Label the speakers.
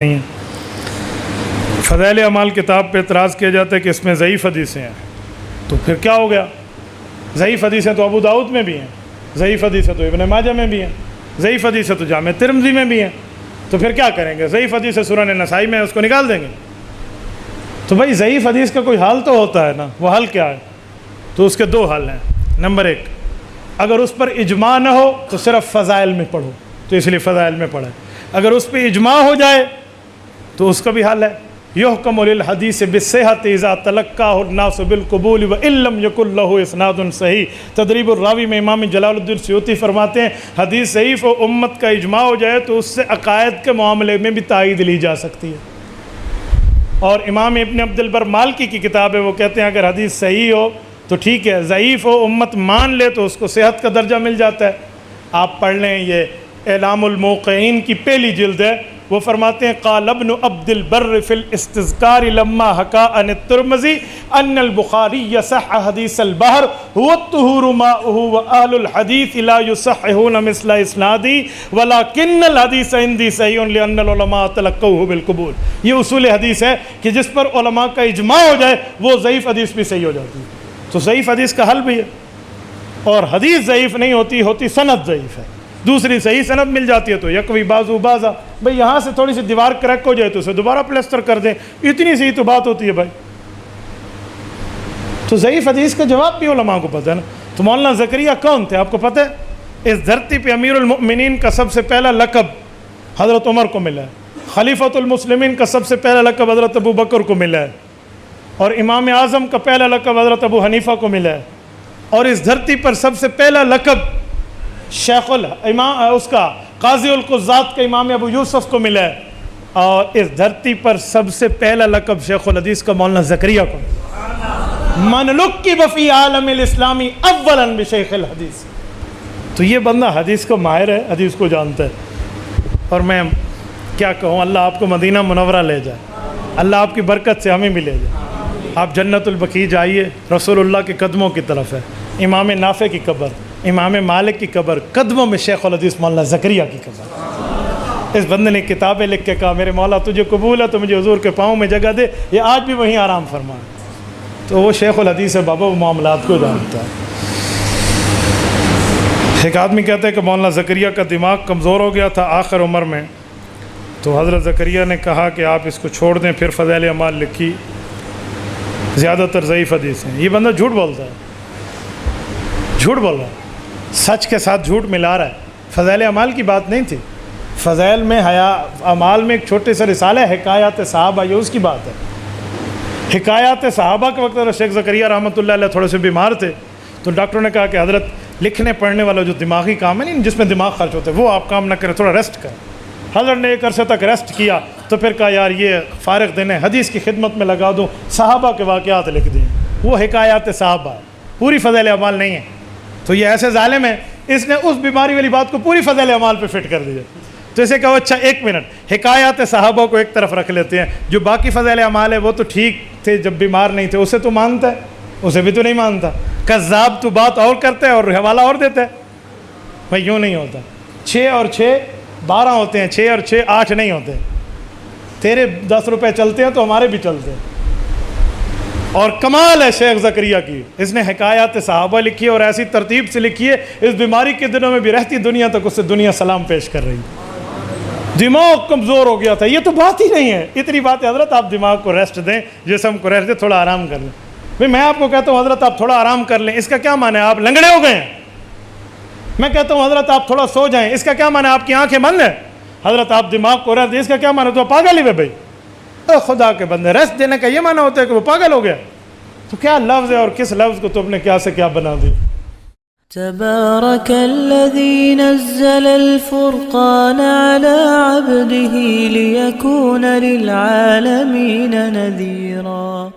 Speaker 1: نہیں ہیں۔ فضائل اعمال کتاب پہ اعتراض کیا جاتا ہے کہ اس میں ضعیف حدیثیں ہیں، تو پھر کیا ہو گیا؟ ضعیف حدیثیں تو ابو داؤد میں بھی ہیں، ضعیف حدیثیں تو ابن ماجہ میں بھی ہیں، ضعیف حدیثیں تو جامع ترمذی میں بھی ہیں، تو پھر کیا کریں گے؟ ضعیف حدیث سنن نسائی میں اس کو نکال دیں گے؟ تو بھائی ضعیف حدیث کا کوئی حل تو ہوتا ہے نا، وہ حل کیا ہے؟ تو اس کے دو حل ہیں۔ نمبر ایک، اگر اس پر اجماع نہ ہو تو صرف فضائل میں پڑھو، تو اس لیے فضائل میں پڑھیں۔ اگر اس پہ اجماع ہو جائے تو اس کا بھی حل ہے، یحکم للحدیث بالصحۃ اذا تلقاہ الناس بالقبول وان لم یکن لہ اسناد صحیح۔ تدریب الراوی میں امام جلال الدین سیوطی فرماتے ہیں حدیث ضعیف و امت کا اجماع ہو جائے تو اس سے عقائد کے معاملے میں بھی تائید لی جا سکتی ہے۔ اور امام ابن عبد البر مالکی کی کتاب ہے، وہ کہتے ہیں اگر حدیث صحیح ہو تو ٹھیک ہے، ضعیف و امت مان لے تو اس کو صحت کا درجہ مل جاتا ہے۔ آپ پڑھ لیں، یہ اعلام الموقعین کی پہلی جلد ہے، وہ فرماتے ہیں قال ابن عبد البر فی الاستذکار لما حکا عن الترمذی ان البخاری صح حدیث البحر هو الطہور ماؤہ واہل الحدیث لا یصححون مثل اسنادی ولکن الحدیث عندی صحیح لان العلماء تلقوہ بالقبول۔ یہ اصول حدیث ہے کہ جس پر علماء کا اجماع ہو جائے وہ ضعیف حدیث بھی صحیح ہو جاتی ہے۔ تو ضعیف حدیث کا حل بھی ہے، اور حدیث ضعیف نہیں ہوتی سند ضعیف ہے، دوسری صحیح سند مل جاتی ہے تو یکوی بازو بازا۔ بھئی یہاں سے تھوڑی سی دیوار کریک ہو جائے تو اسے دوبارہ پلسٹر کر دیں، اتنی سی تو بات ہوتی ہے بھائی۔ تو ضعیف حدیث کا جواب بھی علماء کو پتہ ہے نا۔ تو مولانا زکریا کون تھے آپ کو پتہ ہے؟ اس دھرتی پہ امیر المؤمنین کا سب سے پہلا لقب حضرت عمر کو ملا ہے، خلیفۃ المسلمین کا سب سے پہلا لقب حضرت ابو بکر کو ملا ہے، اور امام اعظم کا پہلا لقب حضرت ابو حنیفہ کو ملا ہے، اور اس دھرتی پر سب سے پہلا لقب شیخ الامام اس کا قاضی القضات کے امام ابو یوسف کو ملا ہے، اور اس دھرتی پر سب سے پہلا لقب شیخ الحدیث کا مولانا زکریا کو من لقب فی عالم الاسلامی اولا بشیخ الحدیث۔ تو یہ بندہ حدیث کو ماہر ہے، حدیث کو جانتا ہے، اور میں کیا کہوں، اللہ آپ کو مدینہ منورہ لے جائے، اللہ آپ کی برکت سے ہمیں بھی لے جائے۔ آپ جنت البقیع جائیے، رسول اللہ کے قدموں کی طرف ہے، امام نافع کی قبر، امام مالک کی قبر، قدموں میں شیخ الحدیث مولانا زکریا کی قبر۔ اس بندے نے کتابیں لکھ کے کہا میرے مولا تجھے قبول ہے تو مجھے حضور کے پاؤں میں جگہ دے، یہ آج بھی وہیں آرام فرمائے۔ تو وہ شیخ الحدیث ہے بابا، وہ معاملات کو جانتا ہے۔ ایک آدمی کہتا ہے کہ مولانا زکریا کا دماغ کمزور ہو گیا تھا آخر عمر میں، تو حضرت زکریا نے کہا کہ آپ اس کو چھوڑ دیں، پھر فضائل اعمال لکھی، زیادہ تر ضعیف حدیث ہیں۔ یہ بندہ جھوٹ بولتا ہے، جھوٹ بول رہا ہے، سچ کے ساتھ جھوٹ ملا رہا ہے۔ فضائل اعمال کی بات نہیں تھی، فضائل میں اعمال میں ایک چھوٹے سے رسالہ ہے حکایات صحابہ، یہ اس کی بات ہے۔ حکایات صحابہ کے وقت شیخ زکریا رحمۃ اللہ علیہ تھوڑے سے بیمار تھے، تو ڈاکٹروں نے کہا کہ حضرت لکھنے پڑھنے والا جو دماغی کام ہے نہیں جس میں دماغ خرچ ہوتا ہے وہ آپ کام نہ کریں، تھوڑا ریسٹ کریں۔ حضرت نے ایک عرصے تک ریسٹ کیا تو پھر کہا یار یہ فارغ دن ہے، حدیث کی خدمت میں لگا دوں، صحابہ کے واقعات لکھ دیں، وہ حکایات صحابہ، پوری فضائل اعمال نہیں ہے۔ تو یہ ایسے ظالم ہے، اس نے اس بیماری والی بات کو پوری فضائل اعمال پہ فٹ کر دیا۔ تو اسے کہو اچھا ایک منٹ، حکایات صحابہ کو ایک طرف رکھ لیتے ہیں، جو باقی فضائل اعمال ہے وہ تو ٹھیک تھے جب بیمار نہیں تھے، اسے تو مانتا ہے، اسے بھی تو نہیں مانتا۔ کذاب تو بات اور کرتا ہے اور حوالہ اور دیتا ہے۔ بھائی یوں نہیں ہوتا، 6 اور 6 12 ہوتے ہیں، 6 اور 6 8 نہیں ہوتے۔ تیرے 10 روپے چلتے ہیں تو ہمارے بھی چلتے ہیں۔ اور کمال ہے شیخ زکریا کی، اس نے حکایات صحابہ لکھی ہے اور ایسی ترتیب سے لکھی ہے اس بیماری کے دنوں میں بھی رہتی دنیا تک اس سے دنیا سلام پیش کر رہی۔ دماغ کمزور ہو گیا تھا، یہ تو بات ہی نہیں ہے، اتنی بات ہے حضرت آپ دماغ کو ریسٹ دیں، جسم کو ریسٹ دیں، تھوڑا آرام کر لیں۔ بھئی میں آپ کو کہتا ہوں حضرت آپ تھوڑا آرام کر لیں، اس کا کیا معنی ہے آپ لنگڑے ہو گئے ہیں؟ میں کہتا ہوں حضرت آپ تھوڑا سو جائیں، اس کا کیا معنی ہے آپ کی آنکھیں بند ہیں؟ حضرت آپ دماغ کو ریسٹ دیں، اس کا کیا معنی ہے تو پاگل ہی ہے بھائی؟ خدا کے بندے، ریسٹ دینے کا یہ معنی ہوتا ہے کہ وہ پاگل ہو گیا؟ تو کیا لفظ ہے اور کس لفظ کو تم نے کیا سے کیا بنا دی؟
Speaker 2: تبارك الذي نزل الفرقان على عبده ليكون للعالمين نذيرا